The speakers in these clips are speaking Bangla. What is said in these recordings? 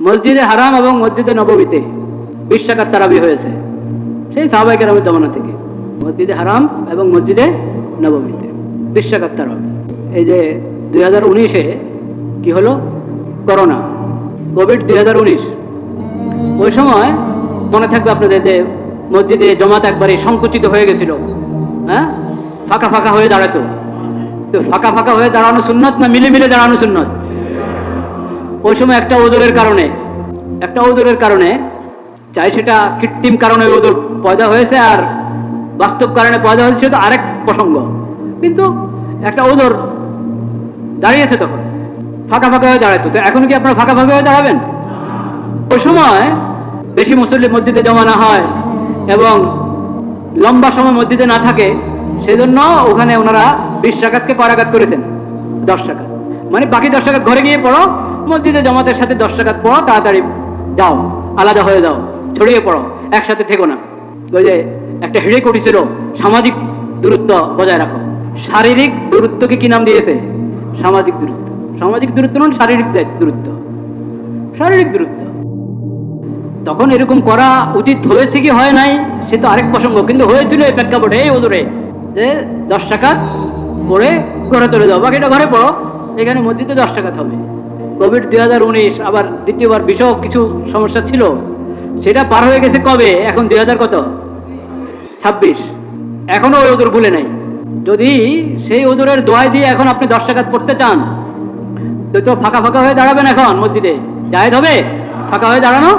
মসজিদে হারাম এবং মসজিদে নববীতে 20 রাকাত তারাবি হয়েছে, সেই সাহাবায়ে কেরামের জমানা থেকে। মসজিদে হারাম এবং মসজিদে নববীতে 20 রাকাত তারাবি। এই যে 2019-এ কি হলো, করোনা, কোভিড 2019, ওই সময় মনে থাকবে আপনাদের যে মসজিদে জমাত একবারে সংকুচিত হয়ে গেছিল, হ্যাঁ, ফাঁকা ফাঁকা হয়ে দাঁড়াতো। তো ফাঁকা ফাঁকা হয়ে দাঁড়ানো সুন্নত না মিলে মিলে দাঁড়ানো সুন্নত? ওই সময় একটা ওজোরের কারণে, চাই সেটা কৃত্রিম কারণে ওজোর পয়দা হয়েছে আর বাস্তব কারণে পয়দা হয়েছে, সেটা আরেক প্রসঙ্গ, কিন্তু একটা ওজোর দাঁড়িয়েছে, তখন ফাঁকা ফাঁকা হয়ে দাঁড়াতো। তো এখন কি আপনারা ফাঁকা ফাঁকা হয়ে দাঁড়াবেন? ওই সময় বেশি মুসল্লি মসজিদে জমা না হয় এবং লম্বা সময় মসজিদে না থাকে, সেজন্য ওখানে ওনারা 20 রাকাতকে কয় রাকাত করেছেন? 10 রাকাত। মানে বাকি 10 রাকাত ঘরে গিয়ে পড়ো, মসজিদে জমাতের সাথে 10 রাকাত পড়ো, তাড়াতাড়ি যাও, আলাদা হয়ে যাও, ছড়িয়ে পড়ো, একসাথে থেকো না। ওই যে একটা হিড়ে করেছিল, সামাজিক দূরত্ব বজায় রাখো। শারীরিক দূরত্বকে কি নাম দিয়েছে? সামাজিক দূরত্ব। সামাজিক দূরত্ব নয়, শারীরিক দূরত্ব, শারীরিক দূরত্ব। তখন এরকম করা উচিত হয়েছে কি হয় নাই সে তো আরেক প্রসঙ্গ, কিন্তু হয়েছিল এই প্রেক্ষাপটে, এই ওজোরে, যে 10 রাকাত পড়ে ঘরে চলে যাও, বাকিটা ঘরে পড়ো, এখানে মসজিদে 10 রাকাত হবে। কোভিড 2019 আবার দ্বিতীয়বার বিষয় কিছু সমস্যা ছিল, সেটা পার হয়ে গেছে কবে? এখন 2026, এখনো ওই ওজোর ভুলে নাই। যদি সেই ওজোরের দোয়াই দিয়ে এখন আপনি 10 রাকাত পড়তে চান, তো ফাঁকা ফাঁকা হয়ে দাঁড়াবেন এখন মসজিদে? জায়েজ হবে ফাঁকা হয়ে দাঁড়ানো?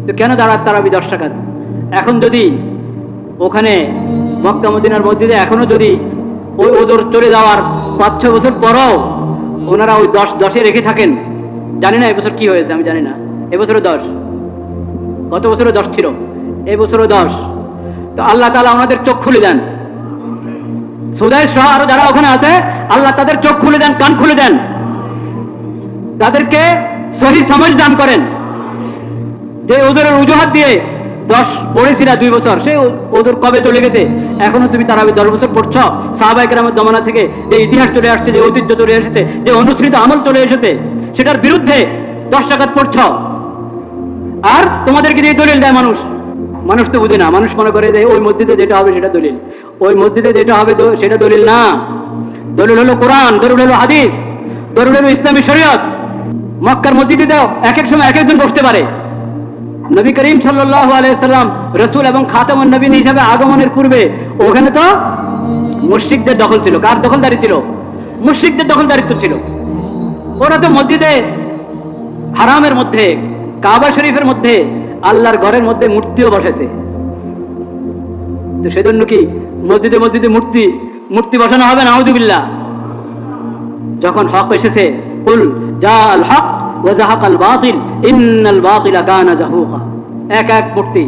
তো কেন তারাবি 10 রাকাত? এখন যদি ওখানে মক্কা মদিনার মসজিদে এখনো যদি ওই ওজোর চলে যাওয়ার 5-6 বছর পরও ওনারা ওই 10-10-এ রেখে থাকেন, জানি না এবছর কি হয়েছে, আমি জানি না, এবছরও 10, গত বছরও 10 ছিল, এবছরও 10। তো আল্লাহ তাআলা আমাদের চোখ খুলে দেন, সুদাই সহ আরো যারা ওখানে আছে, আল্লাহ তাদের চোখ খুলে দেন, কান খুলে দেন, তাদেরকে সহি সমাজ দান করেন। যে ওজোরের অজুহাত দিয়ে 10 পড়েছিল 2 বছর, সেই ওজোর কবে চলে গেছে? এখনো তুমি তারাবি 10 বছর পড়ছ? সাহাবায়ে কেরামের জমানা থেকে যে ইতিহাস চলে আসছে, যে ঐতিহ্য চলে এসেছে, যে অনুসৃত আমল চলে এসেছে, সেটার বিরুদ্ধে 10 রাকাত পড়ছ। আর তোমাদেরকে দিয়ে দলিল দেয় মানুষ, মানুষ তো বুঝে না, মানুষ মনে করে যে ওই মসজিদে যেটা হবে সেটা দলিল, ওই মসজিদে যেটা হবে সেটা দলিল না। দলিল হলো কোরআন, দলিল হলো হাদিস, দলিল হলো ইসলামী শরীয়ত। মক্কার মসজিদে তো এক এক সময় এক একজন বসতে পারে। নবী করিম সাল্লাল্লাহু আলাইহি সাল্লাম রাসূল এবং খাতামুন নবীন হিসেবে আগমনের পূর্বে ওখানে তো মুশরিকদের দখল ছিল। কার দখলদারি ছিল? মুশরিকদের দখলদারিত্ব ছিল। ওরা তো মসজিদে হারামের মধ্যে, কাবা শরীফের মধ্যে, আল্লাহর ঘরের মধ্যে মূর্তিও বসেছে। তো সেজন্য কি মসজিদে মসজিদে মূর্তি বসানো হবে? নাউযুবিল্লাহ। যখন হক এসেছে, কুল জাআল হক ওয়া যাহাকাল বাতিল ইন্নাল বাতিলা কানা যাহুকা, এক এক মূর্তি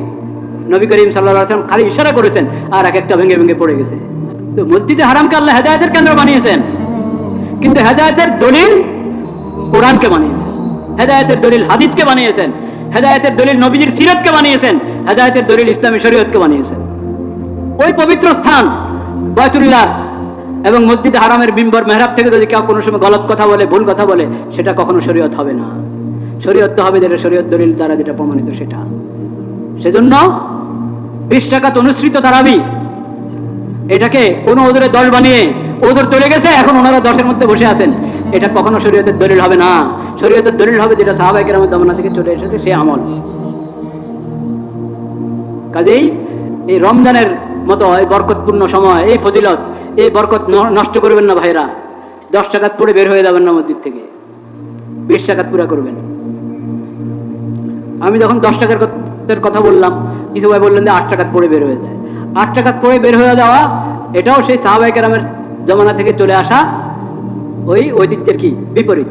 নবী করিম সাল্লাল্লাহু আলাইহি ওয়াসাল্লাম খালি ইশারা করেছেন আর এক একটা ভেঙে ভেঙে পড়ে গেছে। তো মসজিদে হারামকে আল্লাহ হেদায়েতের কেন্দ্র বানিয়েছেন, কিন্তু হেদায়েতের দলিল কোরআনকে বানিয়েছেন, হেদায়েতের দলিল হাদিসকে বানিয়েছেন, হেদায়েতের দলিল নবীজির সিরাতকে বানিয়েছেন, হেদায়েতের দলিল ইসলামী শরীয়তকে বানিয়েছেন। ওই পবিত্র স্থান বায়তুল্লাহ এবং মসজিদে হারামের মিম্বর মেহরাব থেকে যদি কেউ কোনো সময় গলত কথা বলে, ভুল কথা বলে, সেটা কখনো শরীয়ত হবে না। শরীয়ত তো হবে যেটা শরীয়ত দলিল দ্বারা যেটা প্রমাণিত সেটা। সেজন্য 20 রাকাত অনুসৃত তারাবি, এটাকে কোনো ওজোরে 10 বানিয়ে ওজোর চলে গেছে, এখন ওনারা 10-এর মধ্যে বসে আছেন, এটা কখনো শরীয়তের দলিল হবে না। শরীয়তের দলিল হবে যেটা সাহাবায়ে কেরামের জমানা থেকে চলে এসেছে, সেই আমল। কাজেই এই রমজানের মতো এই বরকতপূর্ণ সময়, এই ফজিলত, এই বরকত নষ্ট করবেন না ভাইরা। 10 রাকাত পড়ে বের হয়ে যাবেন না মসজিদ থেকে, 20 রাকাত পুরা করবেন। আমি যখন 10 রাকাতের কথা বললাম, কিছু ভাই বললেন যে 8 রাকাত পড়ে বের হয়ে যায়। 8 রাকাত পড়ে বের হয়ে যাওয়া, এটাও সেই সাহাবায়ে কেরামের জমানা থেকে চলে আসা ওই ঐতিহ্যের কি বিপরীত।